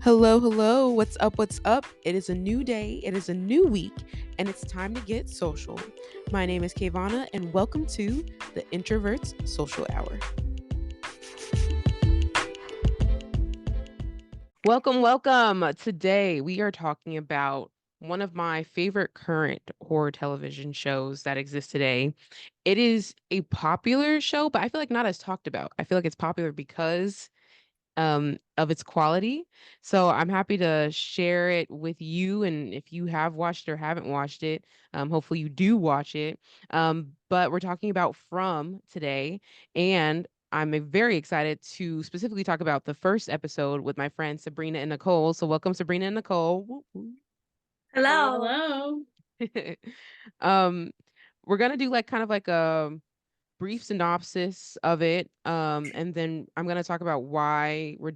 Hello, hello. What's up? What's up? It is a new day, it is a new week, and it's time to get social. My name is KaVonna, and welcome to the Introvert's Social Hour. Welcome, welcome. Today we are talking about one of my favorite current horror television shows that exists today. It is a popular show, but I feel like not as talked about. I feel like it's popular because of its quality. So I'm happy to share it with you. And if you have watched or haven't watched it, hopefully you do watch it. But we're talking about From today, and I'm very excited to specifically talk about the first episode with my friends Sabrina and Nicole. So welcome, Sabrina and Nicole. Woo, woo. Hello. Hello. um, we're gonna do like kind of like a brief synopsis of it, and then I'm going to talk about why we're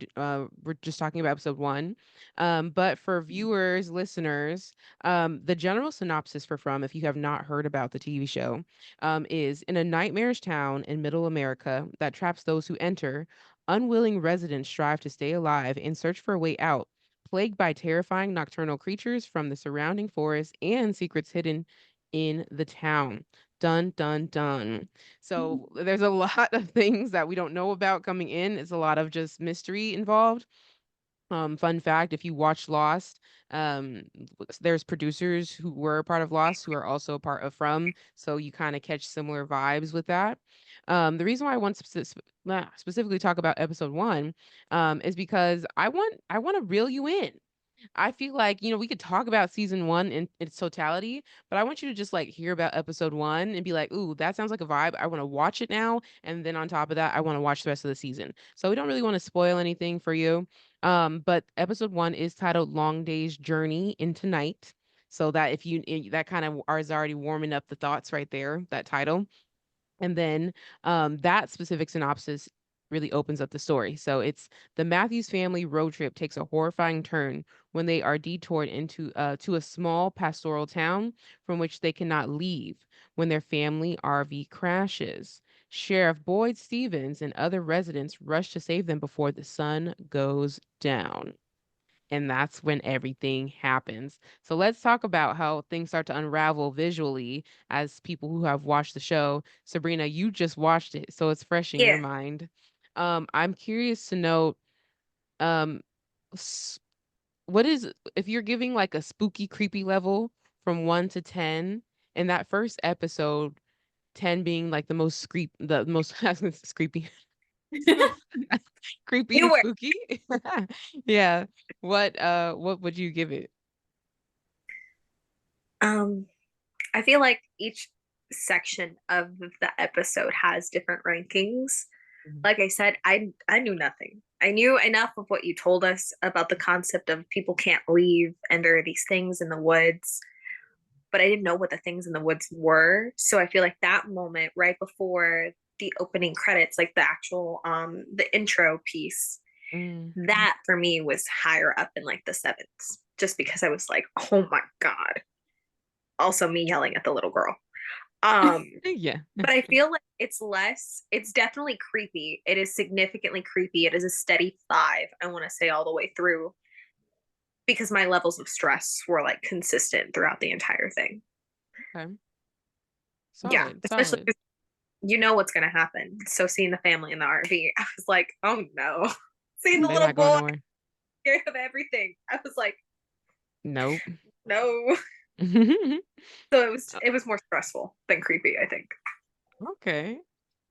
just talking about episode one. But for viewers, listeners, the general synopsis for From, if you have not heard about the TV show, is in a nightmarish town in middle America that traps those who enter, unwilling residents strive to stay alive and search for a way out. Plagued by terrifying nocturnal creatures from the surrounding forest and secrets hidden in the town. Dun, dun, dun. So there's a lot of things that we don't know about coming in. It's a lot of just mystery involved. Fun fact, if you watch Lost, there's producers who were a part of Lost who are also a part of From, so you kind of catch similar vibes with that. The reason why I want to specifically talk about episode one, is because I want to reel you in. I feel like, we could talk about season one in its totality, but I want you to just like hear about episode one and be like, ooh, that sounds like a vibe. I want to watch it now. And then on top of that, I want to watch the rest of the season. So we don't really want to spoil anything for you. But episode one is titled Long Day's Journey into Night. So that if you that kind of is already warming up the thoughts right there, that title. And then that specific synopsis really opens up the story. So it's the Matthews family road trip takes a horrifying turn when they are detoured into to a small pastoral town from which they cannot leave when their family RV crashes. Sheriff Boyd Stevens and other residents rush to save them before the sun goes down. And that's when everything happens. So let's talk about how things start to unravel visually as people who have watched the show. Sabrina, you just watched it, so it's fresh in your Yeah. mind. I'm curious to know, um, s- what is if you're giving like a spooky, creepy level from 1 to 10 in that first episode, 10 being like the most creepy, creepy You and were. spooky. Yeah. What would you give it? Um, I feel like each section of the episode has different rankings. Like I said, I knew nothing. I knew enough of what you told us about the concept of people can't leave and there are these things in the woods, but I didn't know what the things in the woods were. So I feel like that moment right before the opening credits, like the actual the intro piece, Mm. that for me was higher up in like the sevens, just because I was like, oh my God. Also me yelling at the little girl. Um, Yeah. but I feel like it's definitely creepy. It is significantly creepy. It is a steady five, I want to say, all the way through, because my levels of stress were like consistent throughout the entire thing. Okay. Yeah, Solid, especially solid. 'cause you know what's going to happen. So seeing the family in the RV, I was like, oh no. Seeing the They're little not going boy nowhere. scared of everything, I was like, Nope. no. So it was more stressful than creepy, I think. Okay.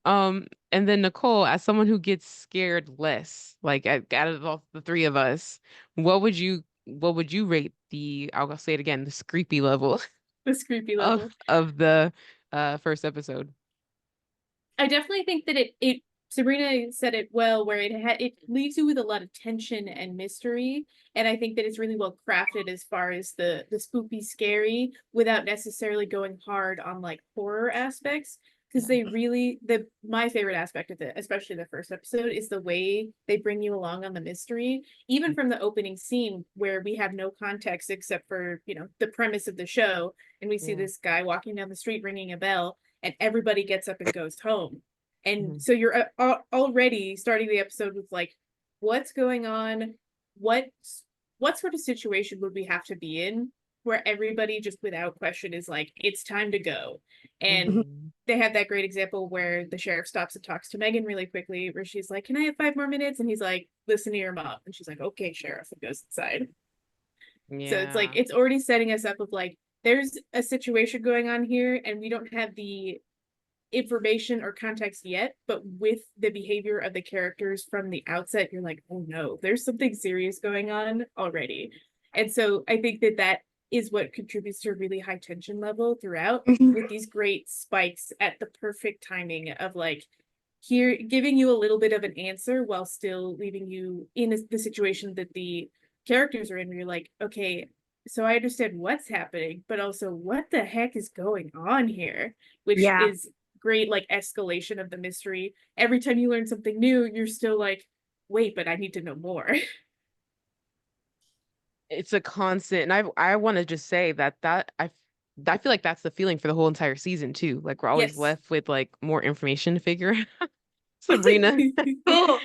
And then Nicole, as someone who gets scared less, like out of all the three of us, what would you rate I'll say it again, the creepy level This creepy of level. the first episode? I definitely think that it Sabrina said it well, where it leaves you with a lot of tension and mystery, and I think that it's really well crafted as far as the spooky, scary, without necessarily going hard on like horror aspects. Because they really the my favorite aspect of it, especially the first episode, is the way they bring you along on the mystery, even from the opening scene where we have no context except for the premise of the show, and we see Yeah. this guy walking down the street ringing a bell and everybody gets up and goes home. And Mhm. so you're already starting the episode with like, what's going on? what sort of situation would we have to be in where everybody just without question is like, it's time to go. And they have that great example where the sheriff stops and talks to Megan really quickly, where she's like, can I have 5 more minutes? And he's like, listen to your mom. And she's like, okay, sheriff, and goes inside. So it's like, Yeah. it's already setting us up of like, there's a situation going on here and we don't have the information or context yet, but with the behavior of the characters from the outset, you're like, oh no, there's something serious going on already. And so I think that that is what contributes to a really high tension level throughout, with these great spikes at the perfect timing of like, here giving you a little bit of an answer while still leaving you in the situation that the characters are in, where you're like, okay, so I understand what's happening, but also what the heck is going on here, which Yeah. is great, like escalation of the mystery. Every time you learn something new, you're still like, wait, but I need to know more. It's a constant, and I want to just say I feel like that's the feeling for the whole entire season too. Like we're always Yes. left with like more information to figure out. Sabrina. Cool.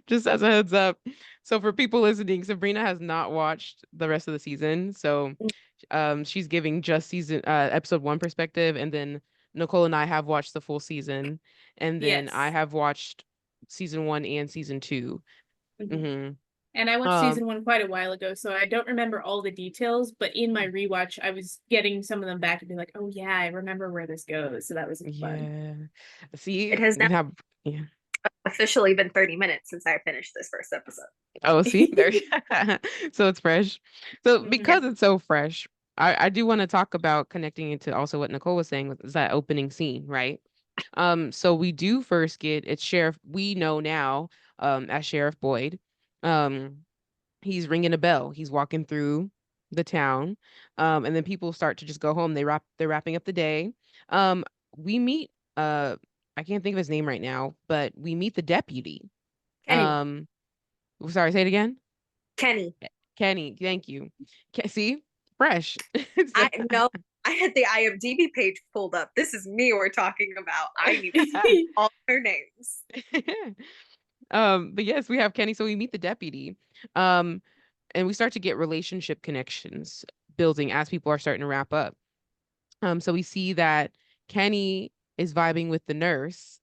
Just as a heads up. So for people listening, Sabrina has not watched the rest of the season. So she's giving just season episode 1 perspective, and then Nicole and I have watched the full season, and then I Yes. have watched season 1 and season 2. Mhm. Hmm. And I watched Um season 1 quite a while ago, so I don't remember all the details, but in my rewatch, I was getting some of them back and be like, oh yeah, I remember where this goes. So that was fun. yeah. See, It has we now have yeah. officially been 30 minutes since I finished this first episode. Oh, see, there. So it's fresh. So Mhm. because it's so fresh, I do want to talk about connecting it to also what Nicole was saying with is that opening scene, right? So we do first get it's Sheriff we know now as Sheriff Boyd. Um, he's ringing a bell. He's walking through the town. And then people start to just go home. They're wrapping up the day. Um, we meet I can't think of his name right now, but we meet the deputy. Kenny. Um, sorry, say it again. Kenny. Kenny, thank you. See, fresh. It's I know I had the IMDb page pulled up. This is me we're talking about. I need to see all their names. but yes, we have Kenny. So we meet the deputy. Um, and we start to get relationship connections building as people are starting to wrap up. So we see that Kenny is vibing with the nurse.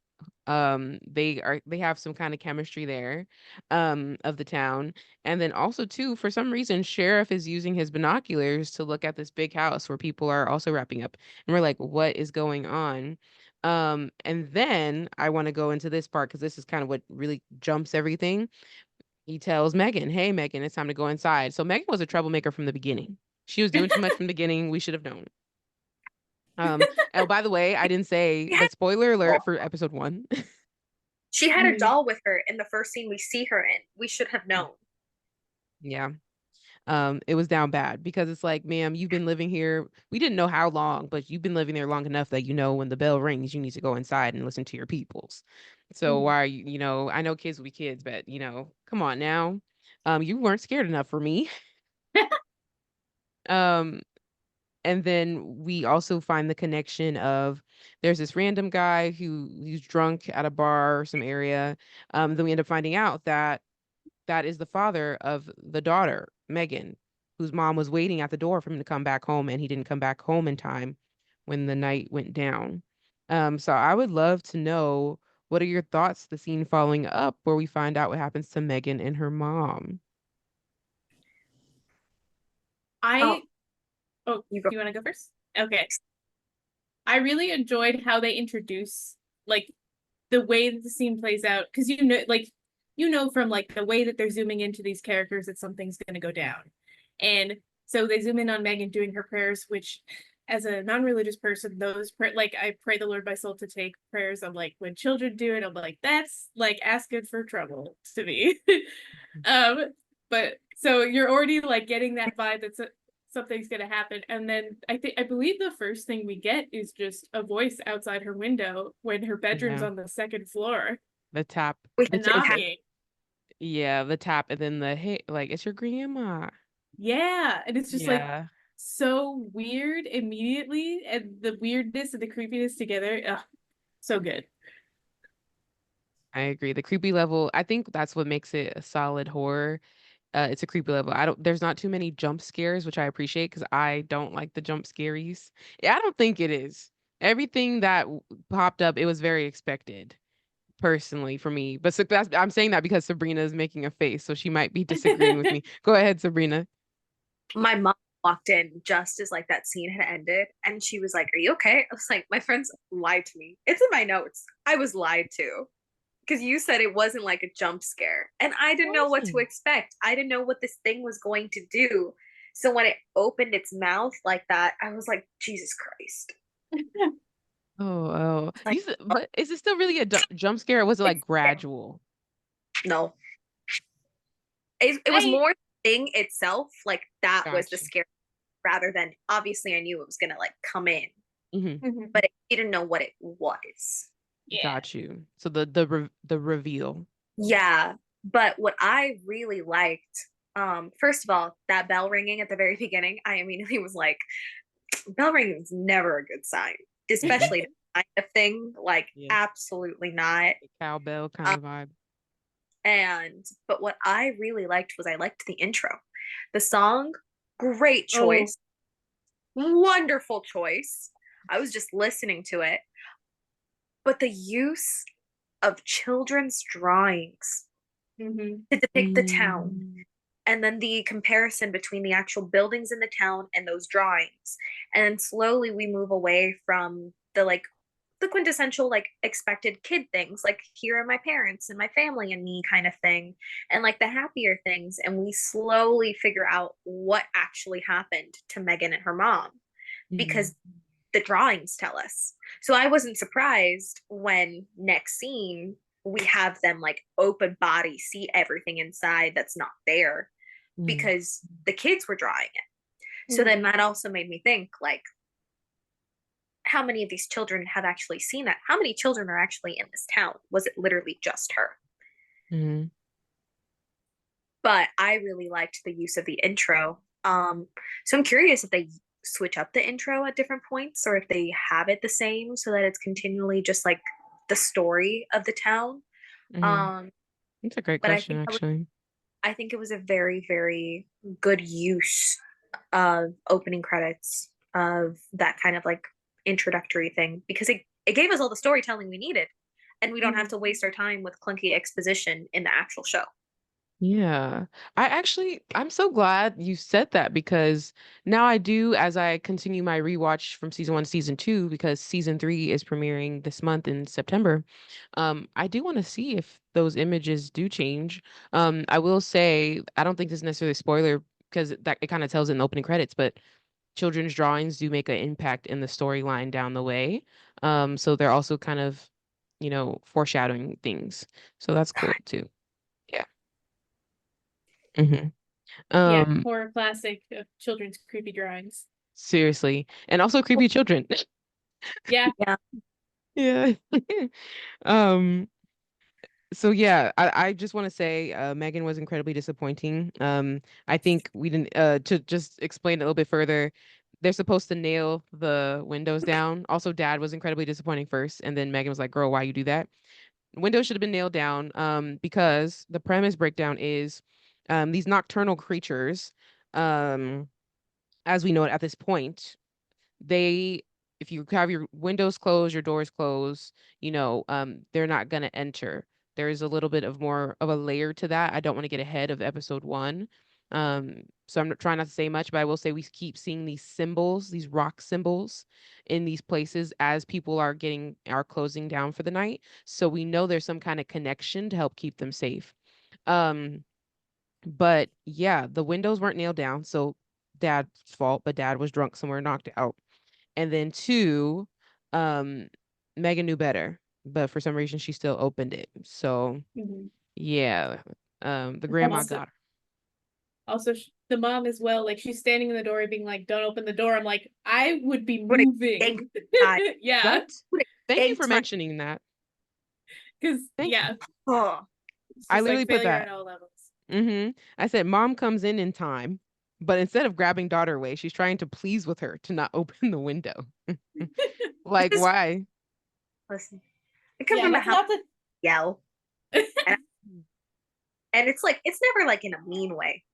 They have some kind of chemistry there, of the town. And then also too, for some reason, Sheriff is using his binoculars to look at this big house where people are also wrapping up. And we're like, what is going on? And then I want to go into this part because this is kind of what really jumps everything. He tells Megan, hey Megan, it's time to go inside. So Megan was a troublemaker from the beginning. She was doing too much from the beginning. We should have known. Oh, by the way, I didn't say, She had, but spoiler alert for episode 1. she had a Mhm. doll with her in the first scene we see her in. We should have known. Yeah. It was down bad because it's like, ma'am, you've been living here. We didn't know how long, but you've been living there long enough that you know when the bell rings, you need to go inside and listen to your peoples. So Mhm. why are you, I know kids will be kids, but come on now. You weren't scared enough for me. Um, and then we also find the connection of there's this random guy who's drunk at a bar or some area. Then we end up finding out that that is the father of the daughter, Megan, whose mom was waiting at the door for him to come back home, and he didn't come back home in time when the night went down. So I would love to know what are your thoughts, the scene following up where we find out what happens to Megan and her mom. Oh, I Oh, you go. do you want to go first? Okay. I really enjoyed how they introduce like the way that the scene plays out, because from like the way that they're zooming into these characters that something's going to go down. And so they zoom in on Megan doing her prayers, which as a non-religious person, like I pray the Lord my soul to take prayers. I'm like, when children do it, I'm like, that's like asking for trouble to me. um, but so you're already like getting that vibe that something's gonna happen, and then I believe the first thing we get is just a voice outside her window when her bedroom's Yeah, on the second floor, the tap, We the and t have knocking. yeah, the tap, and then the hey, like it's your grandma. Yeah, and it's just like Yeah. so weird immediately, and the weirdness and the creepiness together. Ugh, so good. I agree. The creepy level, I think that's what makes it a solid horror. It's a creepy level. There's not too many jump scares, which I appreciate because I don't like the jump scaries. Yeah, I don't think it is. Everything that popped up, it was very expected, personally, for me. But so I'm saying that because Sabrina is making a face, so she might be disagreeing with me. Go ahead, Sabrina. My mom walked in just as like that scene had ended, and she was like, "Are you okay?" I was like, "My friends lied to me. It's in my notes. I was lied to." Because you said it wasn't like a jump scare, and I didn't know what to Wasn't. expect. I didn't know what this thing was going to do. So when it opened its mouth like that, I was like, Jesus Christ. Oh, oh. Like, But is it still really a jump scare, or was it like it's gradual? no. It was I more the thing itself, like that was the Gotcha. scare rather than obviously I knew it was gonna like come in, Hmm. Mhm. but I didn't know what it was. Yeah. Got you. So the reveal. Yeah. But what I really liked, first of all, that bell ringing at the very beginning, I immediately was like, bell ringing is never a good sign, Mm-mm. especially that kind of thing. Like, Yeah. absolutely not. The cowbell kind Um, of vibe. but what I really liked was I liked the intro. The song, great Oh. choice, wonderful choice. I was just listening to it, but the use of children's drawings Hmm. to depict the town, Mm. and then the comparison between the actual buildings in the town and those drawings, and then slowly we move away from the quintessential like expected kid things like here are my parents and my family and me kind of thing, and like the happier things, and we slowly figure out what actually happened to Megan and her mom Mm. because the drawings tell us. So I wasn't surprised when next scene we have them like open body see everything inside that's not there Mm. because the kids were drawing it. So Hmm. then that also made me think like how many of these children have actually seen that? How many children are actually in this town? Was it literally just her? Mm. But I really liked the use of the intro. So I'm curious if they switch up the intro at different points or if they have it the same so that it's continually just like the story of the town. Mm. Um, That's a great but question, actually. I think it was a very, very good use of opening credits of that kind of like introductory thing because it gave us all the storytelling we needed and we don't have Hmm. to waste our time with clunky exposition in the actual show. Yeah. I'm so glad you said that because now I do, as I continue my rewatch from season one to season two, because season three is premiering this month in September. I do want to see if those images do change. I will say, I don't think this is necessarily a spoiler because that it kind of tells it in the opening credits, but children's drawings do make an impact in the storyline down the way. So they're also kind of, foreshadowing things. So that's cool too. Yeah. Hmm. Yeah. Um, Horror classic of children's creepy drawings. seriously. And also creepy children. Yeah. Yeah. Yeah. Um, so yeah, I just want to say Megan was incredibly disappointing. I think we didn't to just explain it a little bit further, they're supposed to nail the windows down. Also, Dad was incredibly disappointing first, and then Megan was like, "Girl, why you do that?" Windows should have been nailed down because the premise breakdown is these nocturnal creatures, um, as we know it at this point, they if you have your windows closed, your doors closed, they're not gonna enter. There's a little bit of more of a layer to that. I don't want to get ahead of episode one. So I'm trying not to say much, but I will say we keep seeing these symbols, these rock symbols in these places as people are closing down for the night. So we know there's some kind of connection to help keep them safe. Um, but yeah, the windows weren't nailed down, so dad's fault, but dad was drunk somewhere, knocked out. And then two, um, Megan knew better, but for some reason she still opened it. So Hmm. yeah, the grandma Also, got her. the mom as well. Like she's standing in the door, being like, "Don't open the door." I'm like, I would be Would have moving. time. Yeah, Right? Would Thank you have for time. mentioning that. because Thank you. yeah, Oh, it's I just literally like put failure that. on all levels. I said, Mom comes in time, but instead of grabbing daughter away, she's trying to please with her to not open the window. Like, just why? listen. I come Yeah, from a not house not the yell. and, and it's like, it's never like in a mean way,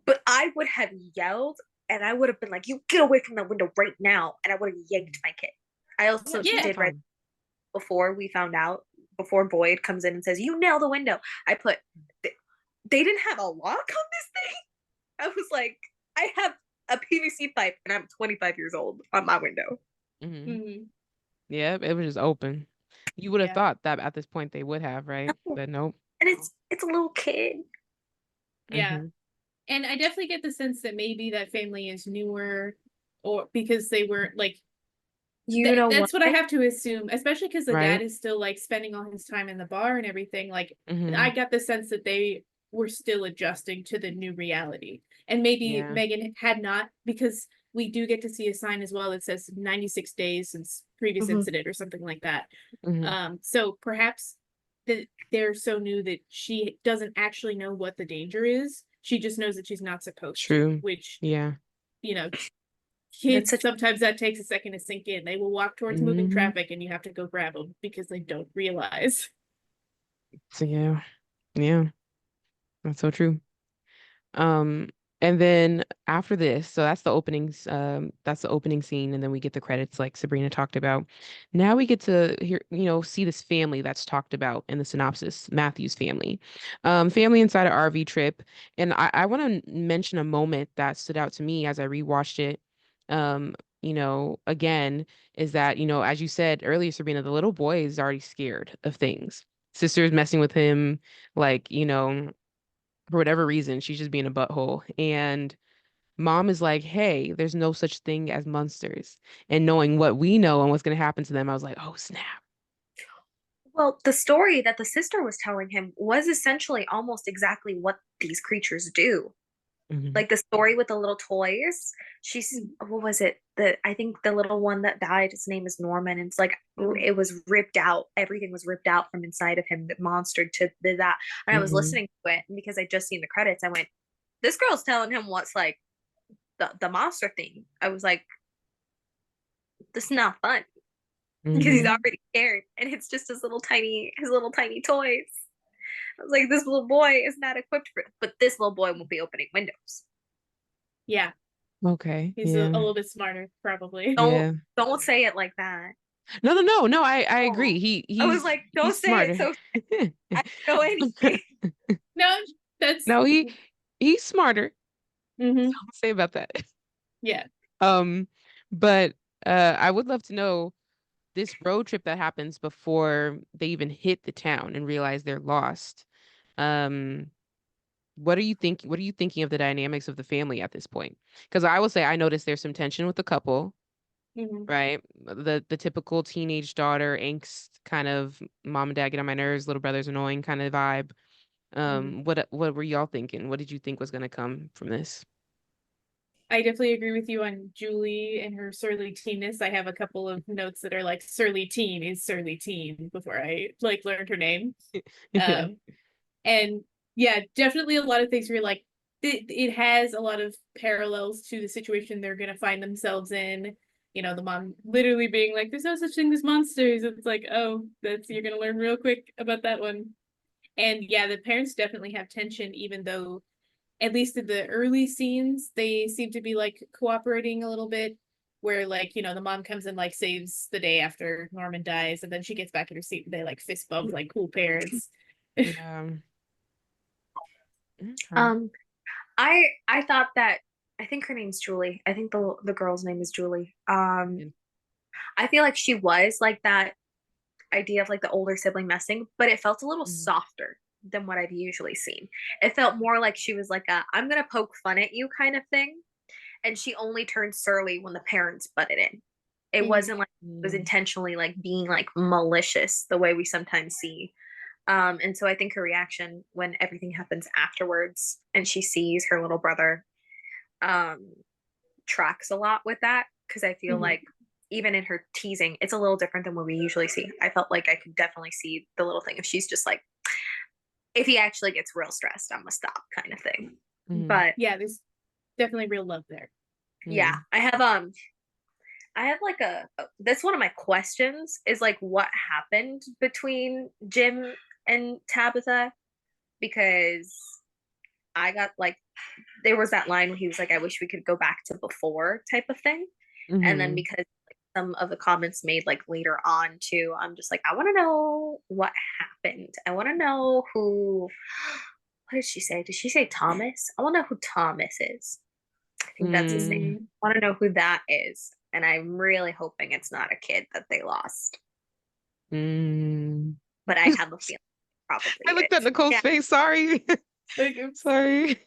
but I would have yelled and I would have been like, you get away from that window right now. And I would have yanked my kid. I also Yeah, did right before we found out, before Boyd comes in and says, you nail the window. I put, they didn't have a lock on this thing. I was like, I have a PVC pipe and I'm 25 years old on my window. Mm-hmm. Mm-hmm. Yeah, it was just open. You would have Yeah. thought that at this point they would have, right? But nope. And it's a little kid. Yeah. Mm-hmm. And I definitely get the sense that maybe that family is newer, or because they were like, You know what? that's what I have to assume, especially because the Right? dad is still like spending all his time in the bar and everything. Like, Mm-hmm. I got the sense that they were still adjusting to the new reality. And maybe Yeah. Megan had not, because we do get to see a sign as well that says 96 days since previous incident or something like that. Mm-hmm. So perhaps that they're so new that she doesn't actually know what the danger is. She just knows that she's not supposed to, True. which, Yeah. you know, That's kids, such sometimes that takes a second to sink in. They will walk towards moving Mm-hmm. traffic and you have to go grab them because they don't realize. So yeah. Yeah. That's so true. Um, and then after this, so that's the opening scene, and then we get the credits like Sabrina talked about. Now we get to hear, see this family that's talked about in the synopsis, Matthew's family. Family inside an RV trip. And I want to mention a moment that stood out to me as I rewatched it. Again, is that, as you said earlier, Sabrina, the little boy is already scared of things. Sister's messing with him, like, for whatever reason, she's just being a butthole. And mom is like, hey, there's no such thing as monsters. And knowing what we know and what's going to happen to them, I was like, oh, snap. well, the story that the sister was telling him was essentially almost exactly what these creatures do. Hmm. Like the story with the little toys. She's what was it? I think the little one that died, his name is Norman. And it's like it was ripped out. Everything was ripped out from inside of him, that monster to that. And I was Hmm. listening to it, and because I just seen the credits, I went, this girl's telling him what's like the monster thing. I was like, this is not fun because he's Hmm. already scared, and it's just his little tiny toys. I was like, this little boy is not equipped for it, but this little boy won't be opening windows. Yeah, Okay. he's a Yeah. little bit smarter, probably. Don't Yeah. don't say it like that. No, no, no, no. I Oh, agree. I was like, don't He's say it. smarter. So I don't know anything. No, that's No, he's smarter. hmm I'll say about that. yeah. Um, but I would love to know this road trip that happens before they even hit the town and realize they're lost. Um, what are you thinking? What are you thinking of the dynamics of the family at this point? Because I will say I noticed there's some tension with the couple, hmm right? The typical teenage daughter angst kind of mom and dad get on my nerves, little brother's annoying kind of vibe. hmm What were y'all thinking? What did you think was gonna come from this? I definitely agree with you on Julie and her surly teenness. I have a couple of notes that are like surly teen is surly teen before I like learned her name. Yeah. Um, and yeah, definitely a lot of things where you're like, it has a lot of parallels to the situation they're gonna find themselves in. You know, the mom literally being like, "There's no such thing as monsters." It's like, oh, that's you're gonna learn real quick about that one. And yeah, the parents definitely have tension, even though at least in the early scenes, they seem to be like cooperating a little bit. Where like, the mom comes and like saves the day after Norman dies, and then she gets back in her seat and they like fist bump like cool parents. Yeah. Okay. Um, I thought that I think her name's Julie. I think the girl's name is Julie. I feel like she was like that idea of like the older sibling messing, but it felt a little Mhm. softer than what I've usually seen. It felt more like she was like a I'm gonna poke fun at you kind of thing. And she only turned surly when the parents butted in. It Mhm. wasn't like it was Mm. intentionally like being like malicious the way we sometimes see. And so I think her reaction when everything happens afterwards and she sees her little brother um, tracks a lot with that because I feel Mhm. like even in her teasing, it's a little different than what we usually see. I felt like I could definitely see the little thing if she's just like, if he actually gets real stressed, I'm gonna stop kind of thing. Mhm. But Yeah, there's definitely real love there. yeah, Yeah. I have like that's one of my questions is like what happened between Jim and Tabitha because I got like there was that line where he was like, I wish we could go back to before type of thing. And then Mm-hmm. because like, some of the comments made like later on too, I'm just like, I want to know what happened. I want to know who what did she say? Did she say Thomas? I want to know who Thomas is. I think that's his name. Mm-hmm. Mhm. I want to know who that is. And I'm really hoping it's not a kid that they lost. Mm. But I have a feeling it probably I looked at is. Nicole's Yeah. face. Sorry. Like, oops. Sorry.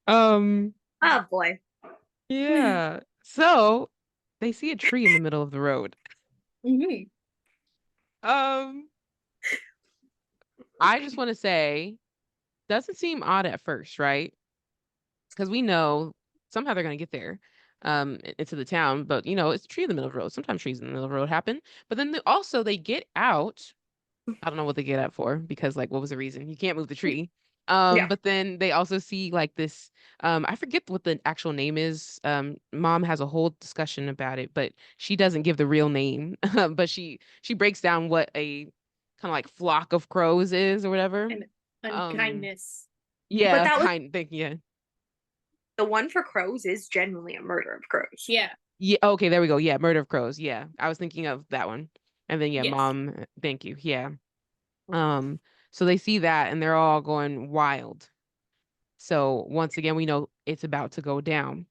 Um, Oh boy. yeah. So they see a tree in the middle of the road. Mhm. Um, I just want to say, doesn't seem odd at first, right? Because we know somehow they're gonna get there, into the town. But it's a tree in the middle of the road. Sometimes trees in the middle of the road happen. But then also they get out. I don't know what they get out for because like what was the reason? You can't move the tree. Yeah. But then they also see like this, I forget what the actual name is. Mom has a whole discussion about it, but she doesn't give the real name. But she breaks down what a kind of like flock of crows is or whatever. And Um, unkindness. But yeah, that was kind thing, yeah. the one for crows is genuinely a murder of crows. Yeah. Yeah, okay, there we go. Yeah, Murder of Crows. Yeah. I was thinking of that one. And then yeah, Yes. Mom, thank you. Yeah. Um, so they see that and they're all going wild. So once again, we know it's about to go down.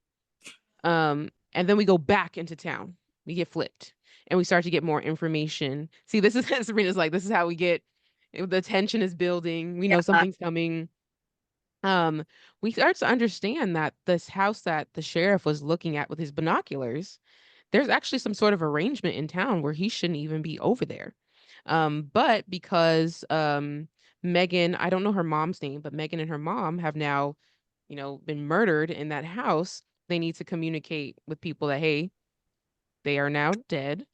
And then we go back into town. We get flipped and we start to get more information. See, this is Sabrina's like, this is how we get the tension is building. We know Yeah. something's coming. Um, we start to understand that this house that the sheriff was looking at with his binoculars, there's actually some sort of arrangement in town where he shouldn't even be over there. But because Megan, I don't know her mom's name, but Megan and her mom have now, been murdered in that house, they need to communicate with people that, hey, they are now dead.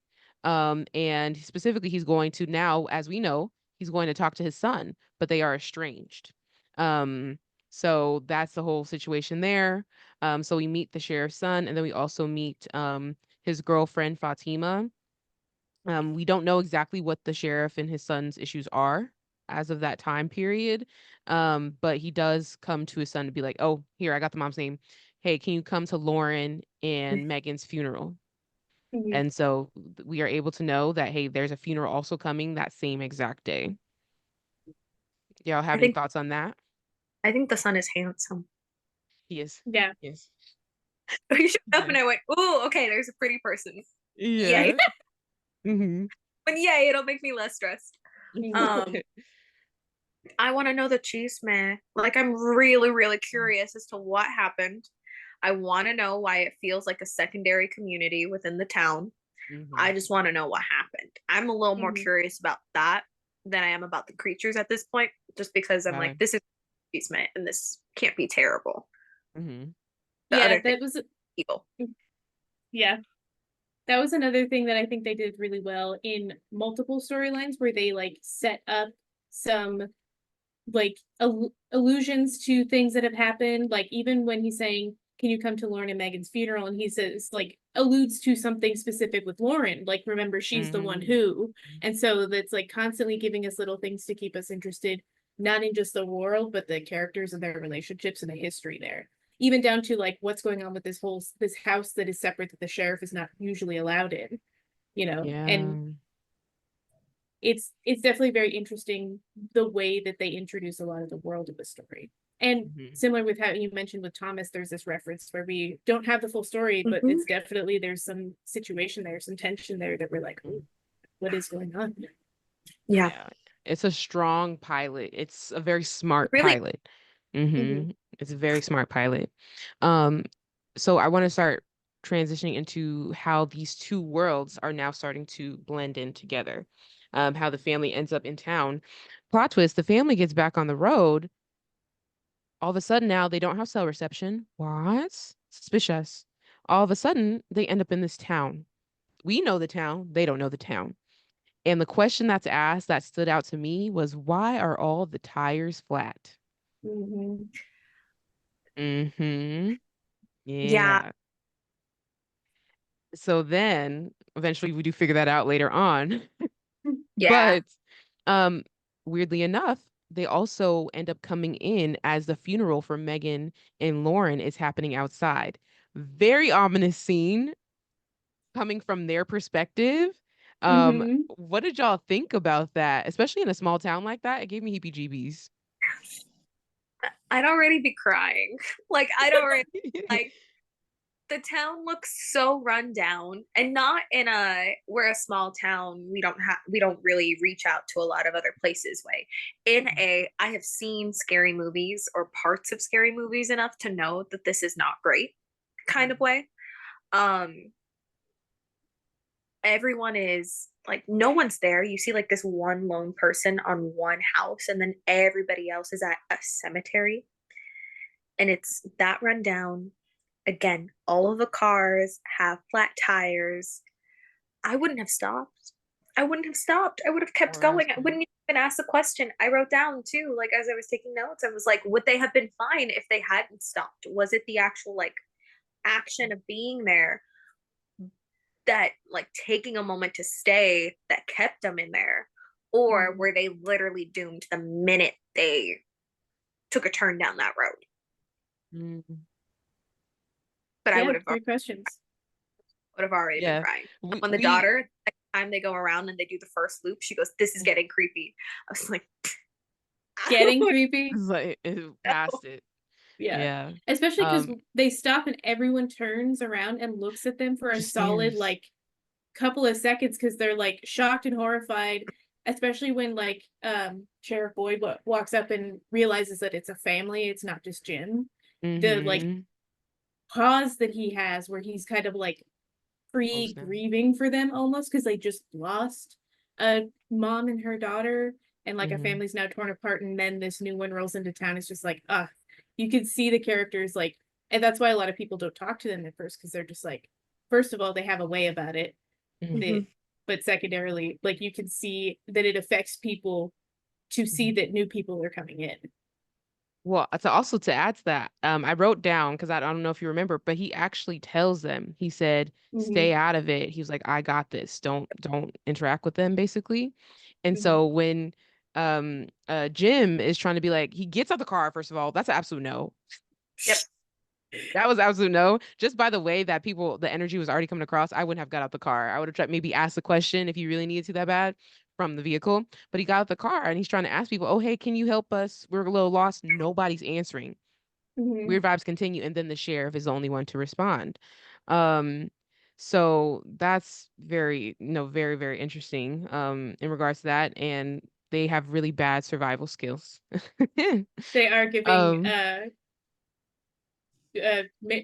And specifically, he's going to now, as we know, he's going to talk to his son, but they are estranged. Um, so that's the whole situation there. So we meet the sheriff's son, and then we also meet his girlfriend Fatima. We don't know exactly what the sheriff and his son's issues are as of that time period. But he does come to his son to be like, "Oh, here, I got the mom's name. Hey, can you come to Lauren and Megan's funeral?" Mhm. And so we are able to know that, hey, there's a funeral also coming that same exact day. Y'all I have any think thoughts on that? I think the son is handsome. He is. Yeah. Yes. You showed up Yeah. and I went, "Ooh, okay, there's a pretty person." Yay. Yeah. Hmm. But yay, it'll make me less stressed. Mhm. Um, I want to know the cheese man. Like I'm really, really curious as to what happened. I want to know why it feels like a secondary community within the town. I Hmm. just want to know what happened. I'm a little more Mhm. curious about that than I am about the creatures at this point, just because I'm like, Okay. this is basement and this can't be terrible. Hmm. The Yeah, other thing, that was evil. yeah. That was another thing that I think they did really well in multiple storylines where they like set up some like allusions to things that have happened. Like even when he's saying, "Can you come to Lauren and Megan's funeral?" and he says like alludes to something specific with Lauren. Like remember, she's the one Hmm. who, and so that's like constantly giving us little things to keep us interested, not in just the world, but the characters and their relationships and the history there. Even down to like what's going on with this house that is separate that the sheriff is not usually allowed in, and Yeah. it's definitely very interesting the way that they introduce a lot of the world of the story. And Hmm. similar with how you mentioned with Thomas, there's this reference where we don't have the full story, but Mhm. it's definitely there's some situation there, some tension there that we're like, "Ooh, what is going on?" Yeah, Yeah. It's a strong pilot. It's a very smart really. pilot. Mhm. It's a very smart pilot. Um, so I want to start transitioning into how these two worlds are now starting to blend in together. How the family ends up in town. Plot twist, the family gets back on the road. All of a sudden now they don't have cell reception. What? Suspicious. All of a sudden they end up in this town. We know the town, they don't know the town. And the question that's asked that stood out to me was, why are all the tires flat? Mhm. Mm-hmm. Yeah, Yeah. So then eventually we do figure that out later on. yeah. But um weirdly enough, they also end up coming in as the funeral for Megan and Lauren is happening outside. Very ominous scene coming from their perspective. Mm-hmm. What did y'all think about that? Especially in a small town like that, it gave me heebie-jeebies. I'd already be crying. Like I'd already like the town looks so run down, and not in a we're a small town, we don't really reach out to a lot of other places way. In a I have seen scary movies or parts of scary movies enough to know that this is not great kind of way. Um everyone is like no one's there. You see like this one lone person on one house and then everybody else is at a cemetery, and it's that run down. Again, all of the cars have flat tires. I wouldn't have stopped. I wouldn't have stopped. I would have kept Or going. I asking. wouldn't even ask the question. I wrote down too, like as I was taking notes, I was like, would they have been fine if they hadn't stopped? Was it the actual like action of being there, that like taking a moment to stay, that kept them in there? Or Mm-hmm. were they literally doomed the minute they took a turn down that road? Mm. But I Yeah, great questions. would have already been Yeah. crying. We When the we daughter, the time they go around and they do the first loop, she goes, "This is getting creepy." I was like, I Getting don't creepy. it's like it know. past it. Yeah. Yeah. Especially because Um, they stop and everyone turns around and looks at them for a just solid stares. like couple of seconds because they're like shocked and horrified, especially when like Sheriff Boyd walks up and realizes that it's a family, it's not just Jim. The like Mm-hmm. pause that he has where he's kind of like Close down. pre-grieving for them almost because they just lost a mom and her daughter, and like a Mm-hmm. family's now torn apart, and then this new one rolls into town. It's just like you can see the characters like, and that's why a lot of people don't talk to them at first because they're just like, first of all they have a way about it Mm-hmm. that, but secondarily like you can see that it affects people to see that new people are coming in. Well, to also to add to that, I wrote down because I don't know if you remember, but he actually tells them, he said, Mm-hmm. stay out of it. He was like, I got this. Don't interact with them, basically. And Mm-hmm. so when Jim is trying to be like, he gets out the car, first of all, that's an absolute no. Yep. That was absolute no. Just by the way that the energy was already coming across, I wouldn't have got out the car. I would have tried maybe asked the question if you really needed to that bad from the vehicle. But he got out the car and he's trying to ask people, oh, hey, can you help us? We're a little lost. Nobody's answering. Mm-hmm. Weird vibes continue, and then the sheriff is the only one to respond. Um, so that's very, very, very interesting, in regards to that. And they have really bad survival skills. They are giving Um,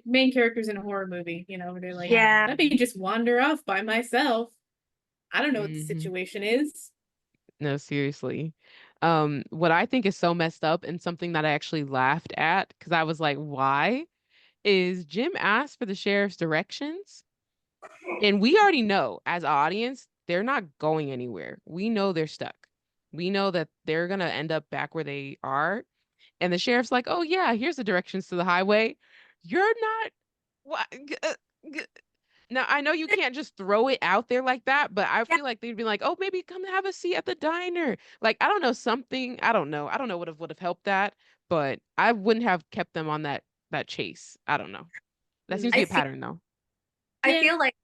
main characters in a horror movie, you know, where they're like, Yeah. yeah. let me just wander off by myself. I don't know what the Hmm. situation is. No, seriously. What I think is so messed up and something that I actually laughed at because I was like, why? Is Jim asked for the sheriff's directions? And we already know as an audience, they're not going anywhere. We know they're stuck. We know that they're gonna end up back where they are. And the sheriff's like, oh yeah, here's the directions to the highway. You're not what g- now I know you can't just throw it out there like that, but I Yeah. feel like they'd be like, oh, maybe come have a seat at the diner. Like, I don't know, something, I don't know. I don't know what would have helped that, but I wouldn't have kept them on that chase. I don't know. That seems to Mm. be I a feel pattern though. I Yeah. feel like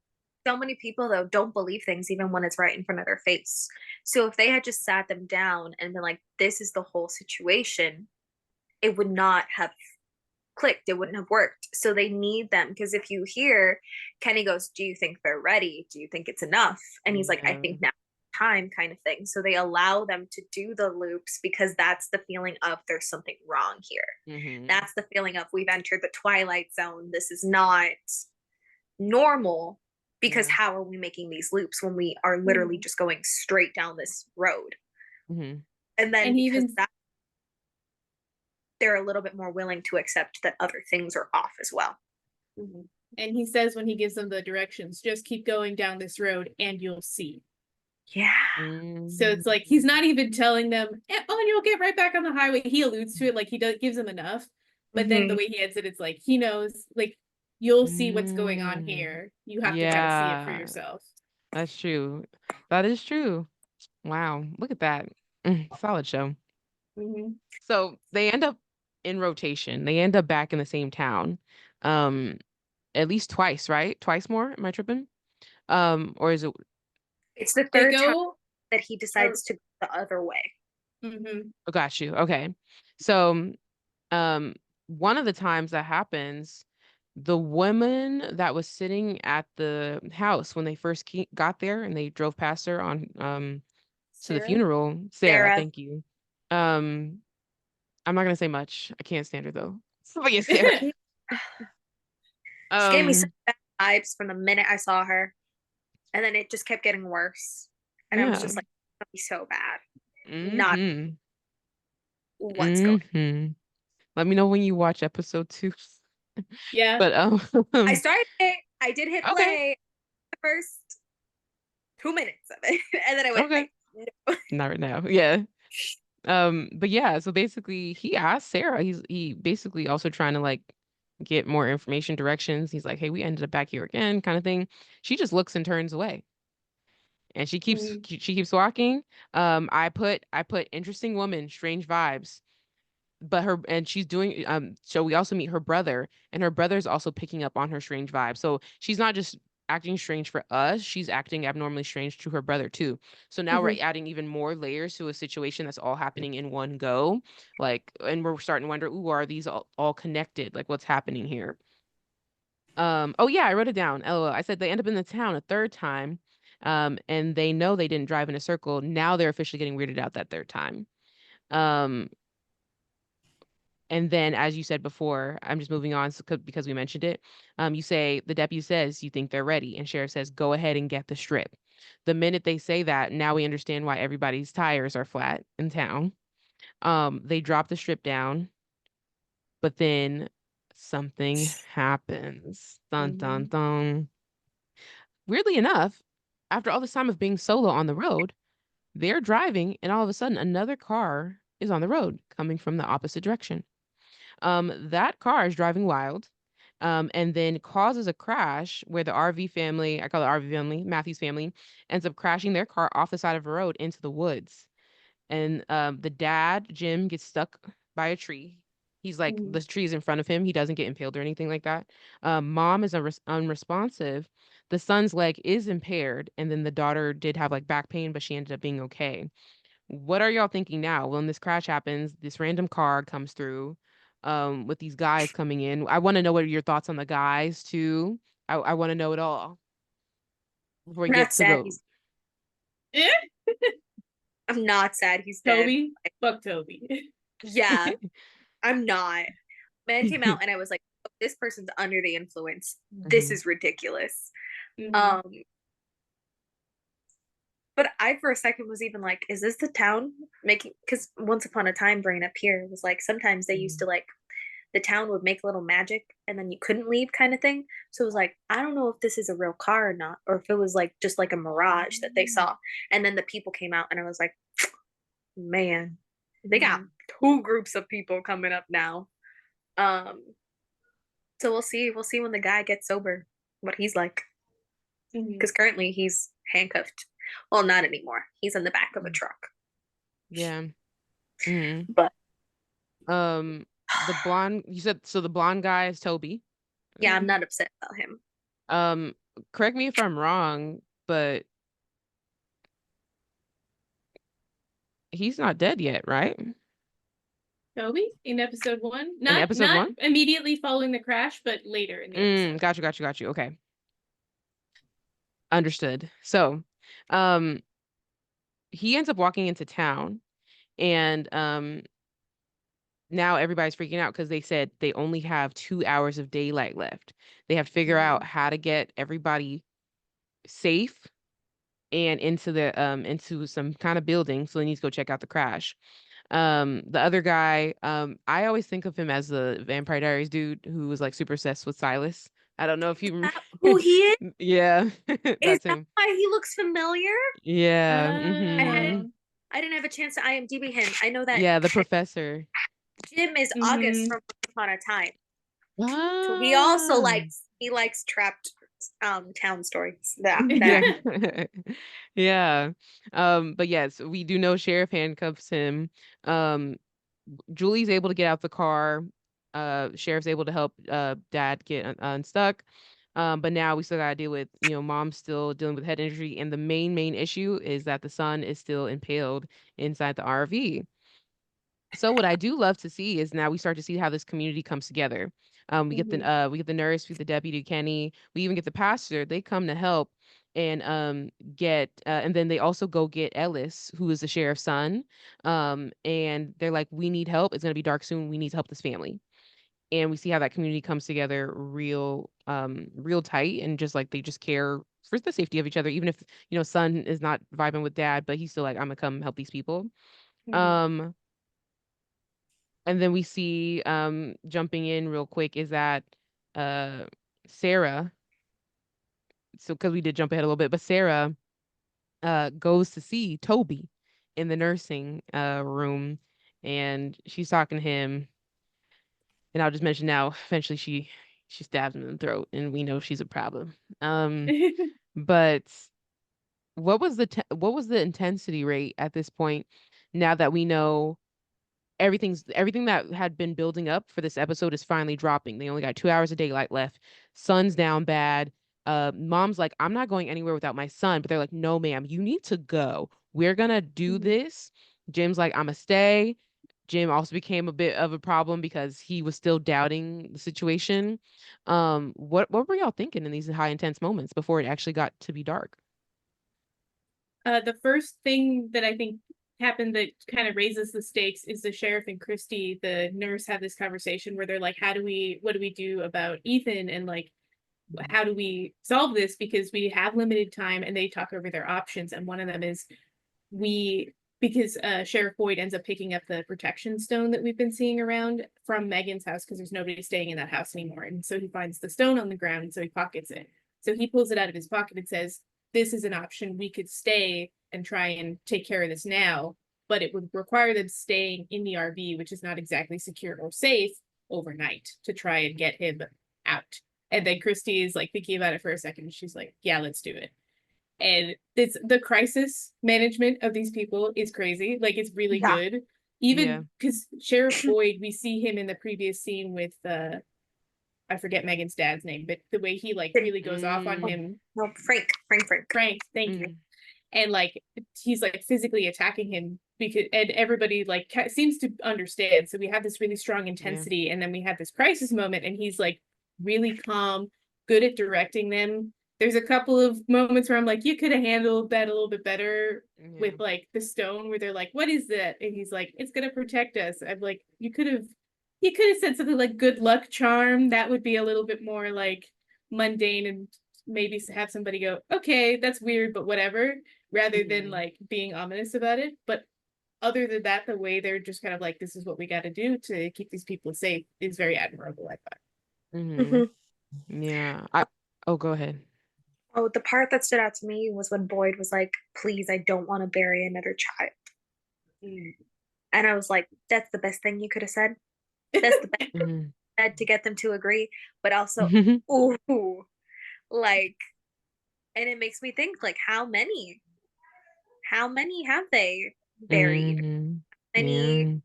so many people though don't believe things even when it's right in front of their face. So if they had just sat them down and been like, this is the whole situation, it would not have clicked. It wouldn't have worked. So they need them because if you hear Kenny goes, "Do you think they're ready? Do you think it's enough?" And he's like, "I Yeah. think now time," kind of thing. So they allow them to do the loops because that's the feeling of there's something wrong here. Hmm. That's the feeling of we've entered the twilight zone. This is not normal, because Yeah. how are we making these loops when we are literally Mhm. just going straight down this road? Hmm. And then And he because even that they're a little bit more willing to accept that other things are off as well. Mhm. And he says when he gives them the directions, just keep going down this road and you'll see. Yeah. So it's like he's not even telling them, "Oh, and you'll get right back on the highway." He alludes to it, like he does, gives them enough. But then the Mm-hmm. way he ends it, it's like he knows, like you'll see what's going on Mm. here. You have to try to see it for Yeah, yourself. that's true. That is true. Wow, look at that. Solid show. Mm-hmm. So they end up in rotation. They end up back in the same town. Um, at least twice, right? Twice more? Am I tripping? Or is it It's the They third time go. that he decides to go the other way. Mm-hmm. oh, got you. Okay. So um one of the times that happens, the woman that was sitting at the house when they first got there and they drove past her on to the Sarah. funeral, Sarah, Sarah. thank you. Um, I'm not gonna say much. I can't stand her though. But yeah, Sarah. She gave me such Um, bad vibes from the minute I saw her, and then it just kept getting worse. And I was yeah. just like, "It's gonna be so bad." Not Mm-hmm. what's going. Mm-hmm. Let me know when you watch episode 2. Yeah. But I started it. I did hit okay. play the first 2 minutes of it, and then I went, Okay. no. Not right now. Yeah. But yeah, so basically he asked Sarah, he basically also trying to like get more information directions. He's like, hey, we ended up back here again, kind of thing. She just looks and turns away. And Mm-hmm. she keeps walking. I put interesting woman, strange vibes. But her and she's doing so we also meet her brother, and her brother's also picking up on her strange vibe. So she's not just acting strange for us, she's acting abnormally strange to her brother too. So now we're Mm-hmm. adding even more layers to a situation that's all happening in one go. Like, and we're starting to wonder, ooh, are these all connected? Like, what's happening here? Oh yeah, I wrote it down. LOL. I said they end up in the town a third time. And they know they didn't drive in a circle. Now they're officially getting weirded out that third time. Um, and then, as you said before, I'm just moving on because we mentioned it. You say the deputy says you think they're ready, and sheriff says go ahead and get the strip. The minute they say that, now we understand why everybody's tires are flat in town. They drop the strip down, but then something happens. Dun dun Mm-hmm. dun. Weirdly enough, after all this time of being solo on the road, they're driving, and all of a sudden another car is on the road coming from the opposite direction. That car is driving wild, and then causes a crash where the RV family, I call it RV family, Matthew's family, ends up crashing their car off the side of a road into the woods. And the dad, Jim, gets stuck by a tree. He's like, Mm-hmm. the tree's in front of him. He doesn't get impaled or anything like that. Mom is unresponsive. The son's leg is impaired. And then the daughter did have like back pain, but she ended up being okay. What are y'all thinking now? When this crash happens, this random car comes through, with these guys coming in. I want to know what are your thoughts on the guys too. I want to know it all before we I'm get not to sad. the. I'm not sad. He's dead. Toby. Fuck Toby. Yeah, I'm not. Man came out and I was like, oh, this person's under the influence. This Mhm. is ridiculous. Mm-hmm. Um, but I for a second was even like, is this the town making? Because once upon a time, bringing up here was like sometimes they used to like the town would make a little magic and then you couldn't leave kind of thing. So it was like, I don't know if this is a real car or not, or if it was like just like a mirage that they saw. And then the people came out and I was like, man, they got Mm-hmm. two groups of people coming up now. Um, so we'll see. We'll see when the guy gets sober what he's like. Mm-hmm. Because currently he's handcuffed. Well, not anymore. He's in the back of a truck. Yeah. hmm But Um, the blonde, you said, so the blonde guy is Toby. yeah, I'm not upset about him. Um, correct me if I'm wrong, but he's not dead yet, right? Toby in episode 1, In not episode not 1? immediately following the crash, but later in the episode. Got you. Okay. Understood. So, um, he ends up walking into town, and now everybody's freaking out because they said they only have 2 hours of daylight left. They have to figure out how to get everybody safe and into some kind of building. So they need to go check out the crash. The other guy, I always think of him as the Vampire Diaries dude who was like super obsessed with Silas. I don't know if you Who he is? yeah, Is that's that him. why he looks familiar? Yeah. I Mm-hmm. Oh. I didn't have a chance to IMDb him. I know that Yeah, the professor. Jim is August Mm-hmm. from Once Upon a Time. So he also Ah. likes trapped town stories. That Yeah. Yeah. But yes, we do know Sheriff handcuffs him. Um, Julie's able to get out the car. Sheriff's able to help dad get unstuck. But now we still gotta deal with, mom still dealing with head injury, and the main issue is that the son is still impaled inside the RV. So what I do love to see is now we start to see how this community comes together. We get the nurse, we get the deputy Kenny, we even get the pastor. They come to help and get and then they also go get Ellis, who is the sheriff's son. And they're like, we need help. It's gonna be dark soon. We need to help this family. And we see how that community comes together real tight, and just like they just care for the safety of each other, even if son is not vibing with dad, but he's still like, I'm gonna come help these people. Mhm. Um and then we see, jumping in real quick, is that uh Sarah, so because we did jump ahead a little bit, but Sarah goes to see Toby in the nursing room, and she's talking to him. And I'll just mention now, eventually she stabs him in the throat, and we know she's a problem. But what was the intensity rate at this point, now that we know everything that had been building up for this episode is finally dropping. They only got 2 hours of daylight left. Sun's down bad. Mom's like, I'm not going anywhere without my son, but they're like, no, ma'am, you need to go. We're gonna do Mhm. this. Jim's like, I'ma stay. Jim also became a bit of a problem because he was still doubting the situation. What were y'all thinking in these high intense moments before it actually got to be dark? The first thing that I think happened that kind of raises the stakes is the sheriff and Christy, the nurse, have this conversation where they're like, what do we do about Ethan? And like, how do we solve this? Because we have limited time, and they talk over their options. And one of them is because Sheriff Boyd ends up picking up the protection stone that we've been seeing around from Megan's house, because there's nobody staying in that house anymore. And so he finds the stone on the ground, and so he pockets it. So he pulls it out of his pocket and says, this is an option. We could stay and try and take care of this now, but it would require them staying in the RV, which is not exactly secure or safe, overnight to try and get him out. And then Christy is like thinking about it for a second. She's like, yeah, let's do it. And it's the crisis management of these people is crazy. Like, it's really Yeah. good. Yeah. Even because Sheriff Boyd, we see him in the previous scene with I forget Megan's dad's name, but the way he like really goes off on Mm, him. No, Frank. Frank, thank you. mm, And like he's like physically attacking him, because and everybody like seems to understand. So we have this really strong yeah. intensity, and then we have this crisis moment, and he's like really calm, good at directing them. There's a couple of moments where I'm like, you could have handled that a little bit better Yeah. with like the stone, where they're like, what is that? And he's like, it's gonna protect us. I'm like, you could have said something like good luck charm. That would be a little bit more like mundane, and maybe have somebody go, okay, that's weird, but whatever, rather than Mhm. like being ominous about it. But other than that, the way they're just kind of like, this is what we got to do to keep these people safe is very admirable, I thought. Mhm. Mhm. Yeah. Oh, go ahead. Oh, the part that stood out to me was when Boyd was like, please, I don't want to bury another child. And I was like, that's the best thing you could have said. That's the best Mhm. said to get them to agree. But also, ooh, like, and it makes me think, like, how many have they buried? Mhm. Many Yeah.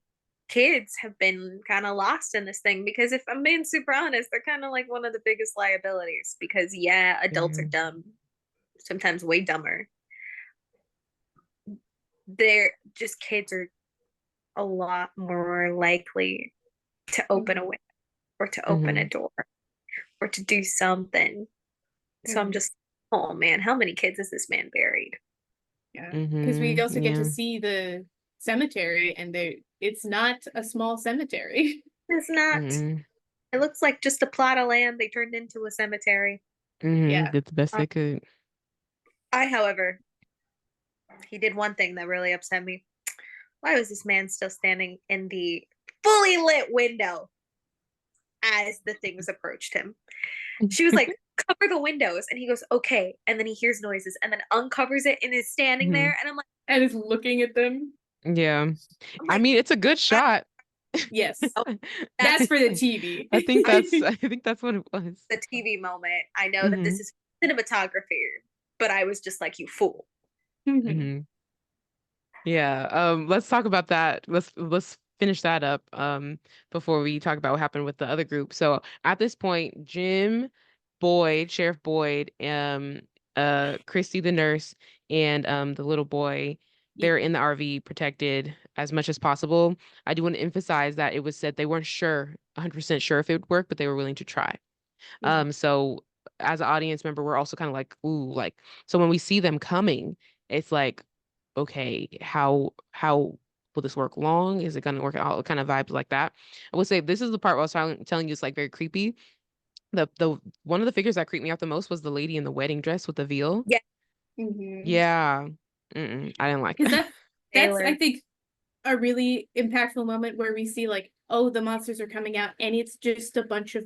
kids have been kind of lost in this thing, because if I'm being super honest, they're kind of like one of the biggest liabilities, because yeah, adults are Mhm. dumb, sometimes way dumber. They're just kids are a lot more likely to open a Mhm. window or to open a Mhm. door or to do something. So I'm Mhm. just, oh man, how many kids has this man buried? Yeah, because we Mhm. also get to Yeah. see the cemetery, and it's not a small cemetery. It's not, Mhm. it looks like just a plot of land they turned into a cemetery. Mhm. Yeah. Did the best Um, they could. however, he did one thing that really upset me. Why was this man still standing in the fully lit window as the things approached him? She was like, cover the windows. And he goes, okay. And then he hears noises and then uncovers it and is standing Mhm. there. And And is looking at them. Yeah. I'm I like, mean, it's a good I, shot. Yes, oh, that's that's for the TV. I think I, that's I think that's what it was. the TV moment. I know that this Mhm. is cinematography, but I was just like, you fool. Hmm. Yeah. Let's talk about that. Let's finish that up before we talk about what happened with the other group. So at this point, Jim, Boyd, Sheriff Boyd, Christy the nurse, and the little boy, they're in the RV protected as much as possible. I do want to emphasize that it was said they weren't sure, 100% sure if it would work, but they were willing to try. So as an audience member, we're also kind of like, ooh, like, so when we see them coming, it's like, okay, how will this work long? Is it gonna work out? Kind of vibes like that. I would say this is the part where I was telling you it's like very creepy. The one of the figures that creeped me out the most was the lady in the wedding dress with the veil. Yeah. Yeah. I didn't like Because that. that's I Taylor. think a really impactful moment where we see like, oh, the monsters are coming out, and it's just a bunch of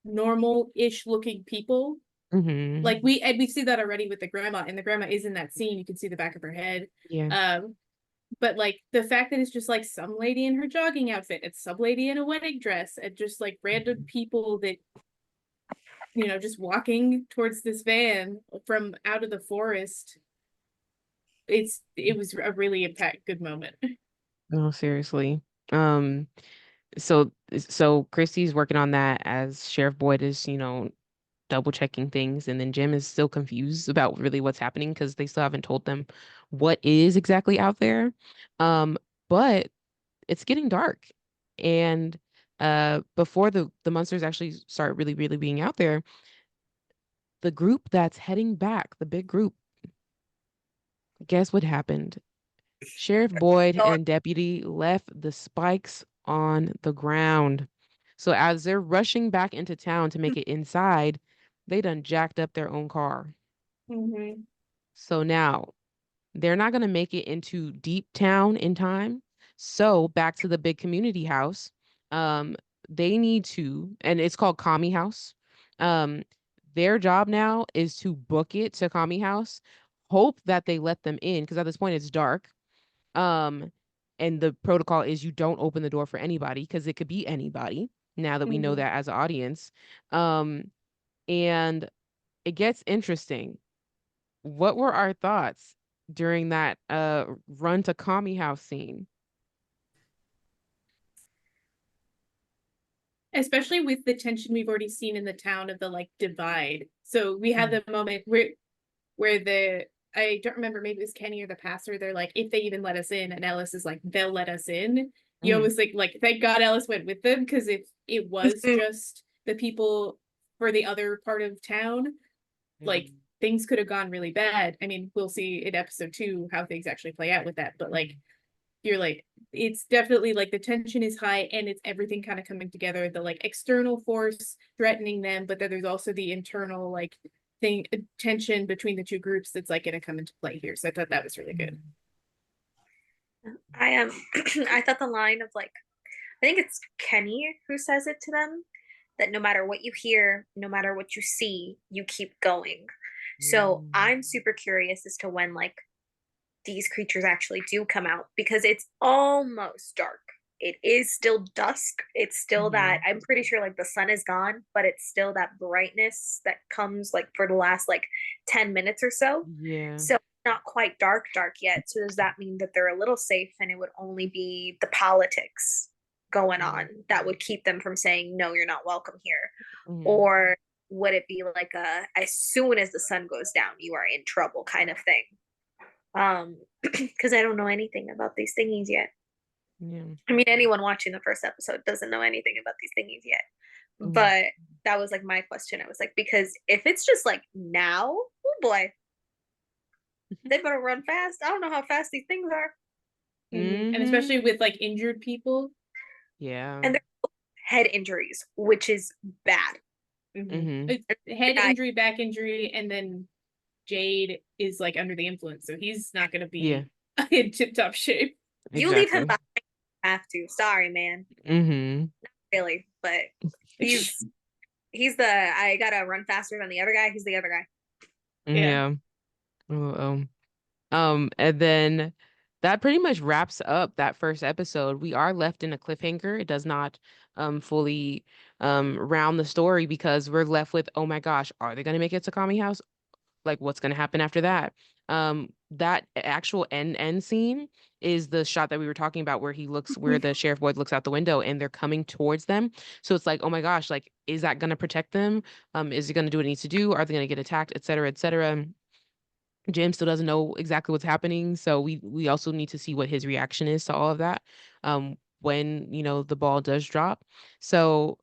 normal-ish looking people. Hmm. Like we see that already with the grandma, and the grandma is in that scene. You can see the back of her head. Yeah. But like the fact that it's just like some lady in her jogging outfit, it's some lady in a wedding dress, and just like random people that just walking towards this van from out of the forest. It was a really good moment. No, seriously. Um, so Christy's working on that as Sheriff Boyd is, double checking things, and then Jim is still confused about really what's happening because they still haven't told them what is exactly out there. But it's getting dark, and before the monsters actually start really, really being out there, the group that's heading back, the big group, guess what happened? Sheriff Boyd So and deputy left the spikes on the ground. So as they're rushing back into town to make it inside, they done jacked up their own car. Mm-hmm. So now they're not going to make it into deep town in time. So back to the big community house. Um, they need to, and it's called Kami House. Um, their job now is to book it to Kami House, hope that they let them in, because at this point it's dark. Um, and the protocol is you don't open the door for anybody because it could be anybody now that we know Mm-hmm. that as an audience. Um, and it gets interesting. What were our thoughts during that run to Kami House scene? Especially with the tension we've already seen in the town of the like divide. So we had Mm, the moment where the I don't remember, maybe it was Kenny or the pastor. They're like, if they even let us in, and Ellis is like, they'll let us in. You mm, always think like, thank God Ellis went with them, because if it was just the people for the other part of town, like things could have gone really bad. I mean, we'll see in episode 2 how things actually play out with that. But like, you're like, it's definitely like the tension is high, and it's everything kind of coming together, the like external force threatening them, but then there's also the internal like thing tension between the two groups that's like going to come into play here. So I thought that was really good. I am. I thought the line of like, I think it's Kenny who says it to them, that no matter what you hear, no matter what you see, you keep going. So mm, I'm super curious as to when like these creatures actually do come out, because it's almost dark. It is still dusk. It's still that, mm. I'm pretty sure like the sun is gone, but it's still that brightness that comes like for the last like 10 minutes or so. Yeah. So not quite dark yet. So does that mean that they're a little safe, and it would only be the politics going Mm, on that would keep them from saying no, you're not welcome here? mm, Or would it be like a as soon as the sun goes down, you are in trouble kind of thing? Because I don't know anything about these thingies yet. yeah. I mean, anyone watching the first episode doesn't know anything about these thingies yet. Mm. But that was like my question. I was like, because if it's just like now, oh boy, they better run fast. I don't know how fast these things are. And Hmm. especially with like injured people. Yeah. And they're head injuries, which is bad. Hmm. It's head Guy, injury, back injury, and then Jade is like under the influence, so he's not going to Yeah, be in tip top shape. you leave him exactly. behind, have to. Sorry, man. Hmm. Really. But he's he's the I gotta run faster than the other guy. He's the other guy. Yeah. Yeah. Oh, and then that pretty much wraps up that first episode. We are left in a cliffhanger. It does not fully round the story because we're left with, oh my gosh, are they gonna make it to Kami House? Like what's gonna happen after that? that actual end scene is the shot that we were talking about where where the sheriff boy looks out the window and they're coming towards them. So it's like, oh my gosh, like, is that gonna protect them? Is it gonna do what it needs to do? Are they gonna get attacked, et cetera, et cetera? Jim still doesn't know exactly what's happening, so we also need to see what his reaction is to all of that, when, the ball does drop. So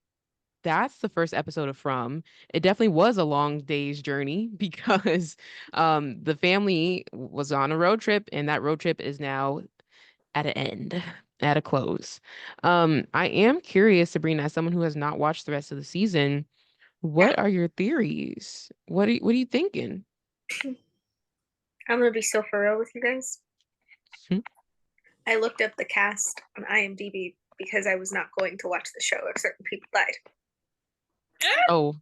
that's the first episode of From. It definitely was a long day's journey because the family was on a road trip, and that road trip is now at an end, at a close. I am curious, Sabrina, as someone who has not watched the rest of the season, Yeah. what are your theories? What are you thinking? I'm gonna be so for real with you guys. Hmm? I looked up the cast on IMDb because I was not going to watch the show if certain people died. Oh,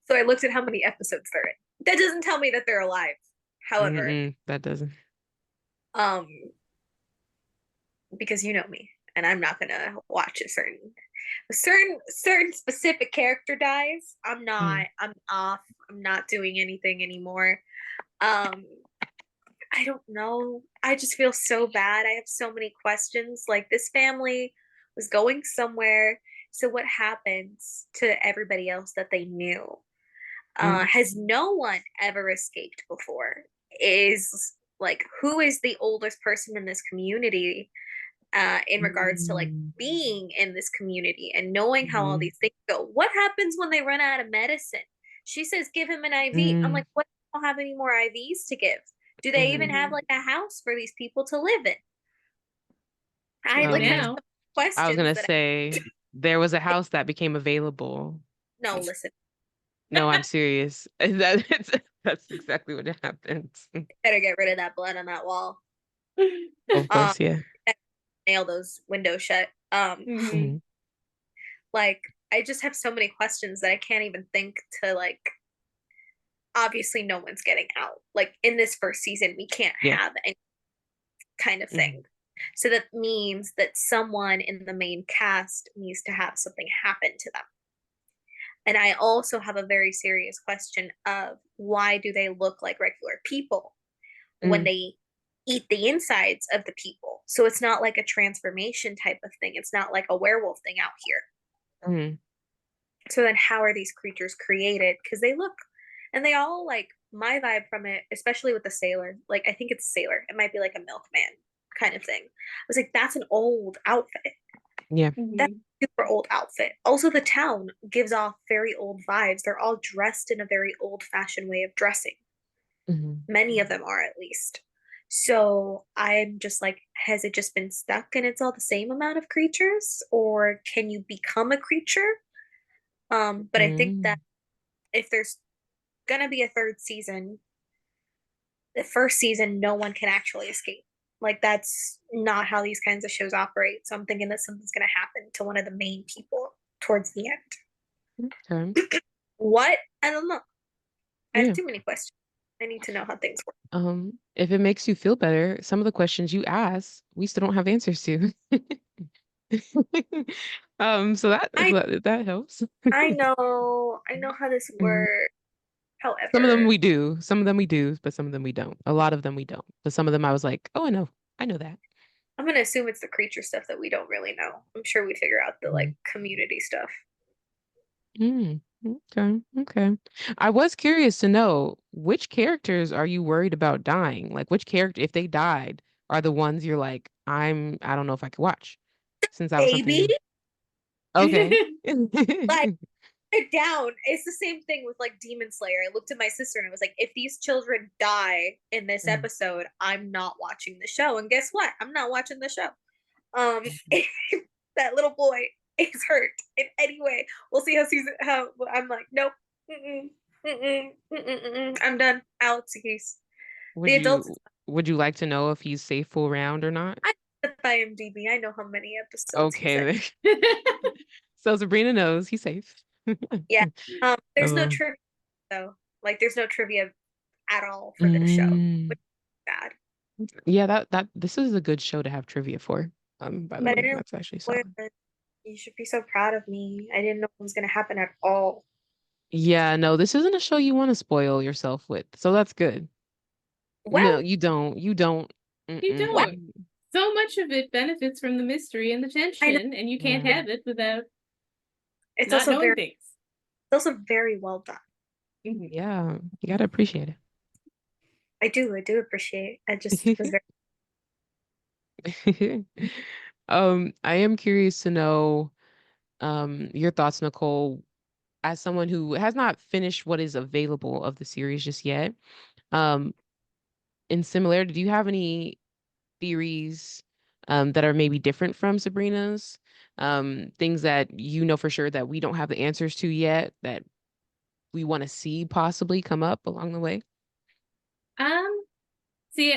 So I looked at how many episodes they're in. That doesn't tell me that they're alive. However, that doesn't. um, because you know me, and I'm not gonna watch a certain specific character dies. Mm, I'm off. I'm not doing anything anymore. Um, I don't know. I just feel so bad. I have so many questions. Like, this family was going somewhere. So what happens to everybody else that they knew? mm, Has no one ever escaped before? Is like, who is the oldest person in this community, in regards to like mm, being in this community and knowing how all mhm, these things go? What happens when they run out of medicine? She says, give him an IV. I'm mm, like, what? Don't have any more IVs to give. Do they even mhm. have like a house for these people to live in? I We do like have Um, now. some I was questions gonna that say there was a house that became available. no, listen, No, I'm serious. That's exactly what happens. better get rid of that blood on that wall. Of Um, course, yeah. nail those windows shut. Mhm. Mhm, Like, I just have so many questions that I can't even think to like. Obviously, no one's getting out. Like, in this first season, we can't yeah. have any kind of Mhm, thing. So that means that someone in the main cast needs to have something happen to them. And I also have a very serious question of, why do they look like regular people when mm, they eat the insides of the people? So it's not like a transformation type of thing. It's not like a werewolf thing out here. mhm, So then how are these creatures created? Because they look, and they all like, my vibe from it, especially with the sailor, like, I think it's sailor. It might be like a milkman kind of thing. I was like, that's an old outfit. yeah. That's Mhm. a super old outfit. Also, the town gives off very old vibes. They're all dressed in a very old fashioned way of dressing. Mhm, Many of them are, at least. So I'm just like, has it just been stuck and it's all the same amount of creatures? Or can you become a creature? But I think that mm, if there's gonna be a third season, the first season, no one can actually escape. Like, that's not how these kinds of shows operate. So I'm thinking that something's gonna happen to one of the main people towards the end. okay. What? I don't know. I have Yeah. too many questions. I need to know how things work. If it makes you feel better, some of the questions you ask, we still don't have answers to. So I that helps. I know how this Mhm. works. Some of them However, we do, some of them we do, but some of them we don't. A lot of them we don't. But some of them I was like, oh, I know that. I'm gonna assume it's the creature stuff that we don't really know. I'm sure we figure out the like Mhm. community stuff. Mm, okay, okay. I was curious to know which characters are you worried about dying? Like which character, if they died, are the ones you're like, I don't know if I could watch, since that was something Baby, you. Okay. like, it down. It's the same thing with like Demon Slayer. I looked at my sister and I was like, if these children die in this Mm, episode, I'm not watching the show. And guess what? I'm not watching the show. Um, that little boy is hurt in any way. We'll see how I'm like, nope. Mm-mm, mm-mm, mm-mm, mm-mm. I'm done. Alex Keys. Would The adults. you would you like to know if he's safe full round or not? I looked up IMDb. I know how many episodes he's in. Okay. So Sabrina knows he's safe. Yeah. There's no Oh. trivia though. Like, there's no trivia at all for this show, Mm. which is bad. Yeah, that this is a good show to have trivia for. By the But I way, didn't that's actually spoil solid. it. You should be so proud of me. I didn't know it was gonna happen at all. Yeah, no, this isn't a show you want to spoil yourself with. So that's good. No, Well, you don't. You don't. You Mm-mm. well, don't. So much of it benefits from the mystery and the I know tension, and you can't Yeah. have it without it's not also knowing things. very well done. Mhm. Yeah. You gotta appreciate I do appreciate. I just was it. very I am curious to know your thoughts, Nicole, as someone who has not finished what is available of the series just yet. Um, in similarity, do you have any theories that are maybe different from Sabrina's? Things that you know for sure that we don't have the answers to yet that we want to see possibly come up along the way? Um, See,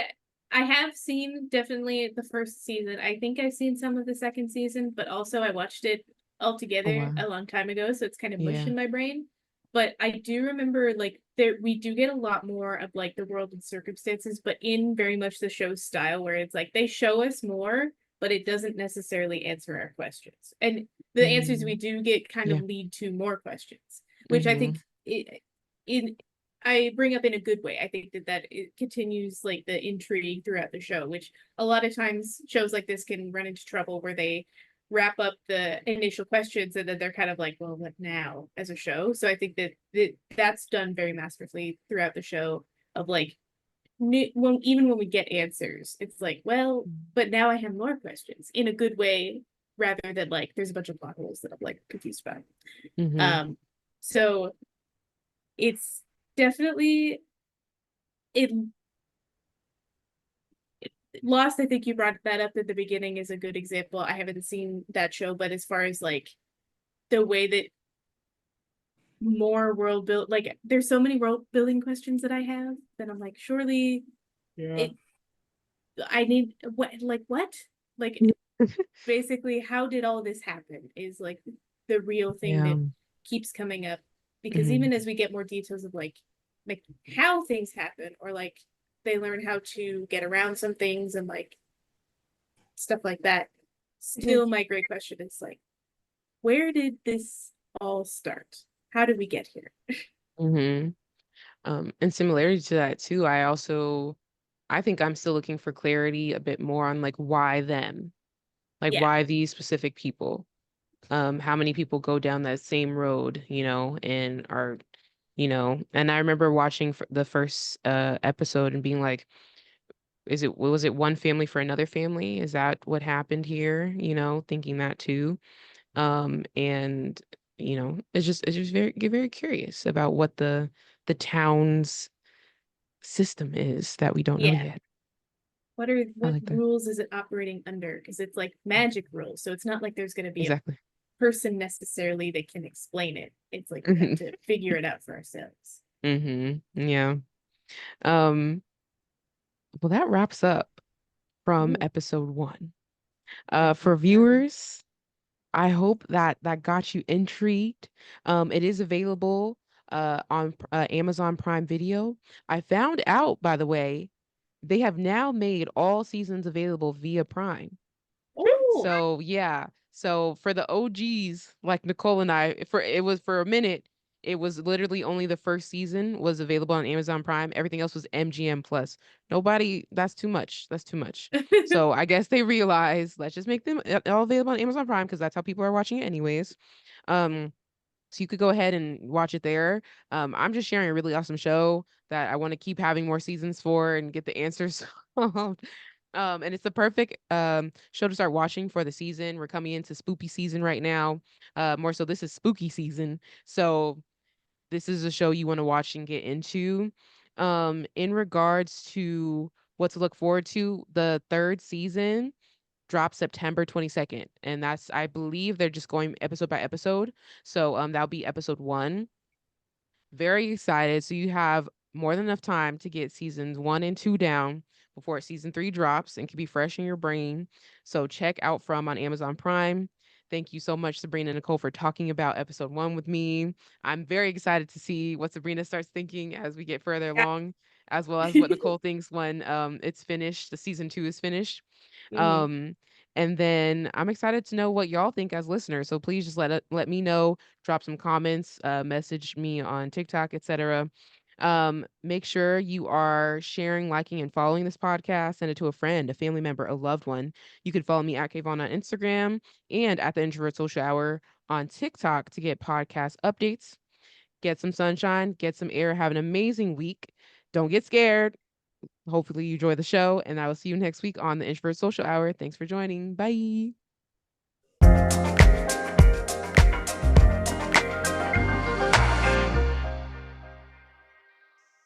I have seen definitely the first season. I think I've seen some of the second season, but also I watched it all Oh together wow. a long time ago, so it's kind of mush Yeah. in my brain. But I do remember like there we do get a lot more of like the world and circumstances, but in very much the show style where it's like they show us more, but it doesn't necessarily answer our questions. And the answers we Mm, do get kind of yeah. lead to more questions, which I Mm-hmm. think in I bring up in a good way. I think that it continues like the intrigue throughout the show, which a lot of times shows like this can run into trouble where they wrap up the initial questions and then they're kind of like, well, what now as a show? So I think that's done very masterfully throughout the show of like when even when we get answers, it's like, well, but now I have more questions in a good way rather than like there's a bunch of plot holes that I'm like confused about. Mm-hmm. Um, so it's definitely it Lost, I think you brought that up at the beginning is a good example. I haven't seen that show, but as far as like the way that more world build, like there's so many world building questions that I have that I'm like, surely Yeah. it I need what? Like basically how did all this happen is like the real thing Yeah. that keeps coming up because Mm-hmm. even as we get more details of like how things happen or like they learn how to get around some things and like stuff like that. Still, my great question is like, where did this all start? How did we get here? Mm-hmm. And similarity to that too, I think I'm still looking for clarity a bit more on like why them? Like Yeah. why these specific people? How many people go down that same road, and are, and I remember watching the first episode and being like, was it one family for another family? Is that what happened here? Thinking that too. And it's just very curious about what the town's system is that we don't know Yeah. yet. I What like that. rules is it operating under? Because it's like magic rules. So it's not like there's gonna be a Exactly. person necessarily that can explain it. It's like we have Hmm. to figure it out for ourselves. Yeah. Um, well, that wraps up from Ooh, episode one. that For does. viewers, I hope that got you intrigued. It is available on Amazon Prime Video. I found out, by the way, they have now made all seasons available via Prime. Oh, So yeah. So for the OGs, like Nicole and I, for a minute, it was literally only the first season was available on Amazon Prime. Everything else was MGM Plus. Nobody, that's too much. That's too much. So I guess they realized, let's just make them all available on Amazon Prime because that's how people are watching it anyways. Um, so you could go ahead and watch it there. I'm just sharing a really awesome show that I want to keep having more seasons for and get the answers. And it's the perfect show to start watching for the season. We're coming into spooky season right now. More so, this is spooky season. So this is a show you want to watch and get into. In regards to what to look forward to, the third season drops September 22nd. And that's, I believe they're just going episode by episode. So that'll be episode one. Very excited. So you have more than enough time to get seasons one and two down before season three drops and can be fresh in your brain. So check out From on Amazon Prime. Thank you so much, Sabrina and Nicole, for talking about episode one with me. I'm very excited to see what Sabrina starts thinking as we get further Yeah. along, as well as what Nicole thinks when it's finished, the season two is finished. mhm. Um, and then I'm excited to know what y'all think as listeners. So please just let me know, drop some comments, message me on TikTok, etc. Make sure you are sharing, liking, and following this podcast. Send it to a friend, a family member, a loved one. You can follow me at KaVonna on Instagram and at the Introvert Social Hour on TikTok to get podcast updates. Get some sunshine, get some air, have an amazing week. Don't get scared. Hopefully you enjoy the show, and I will see you next week on the Introvert Social Hour. Thanks for joining. Bye.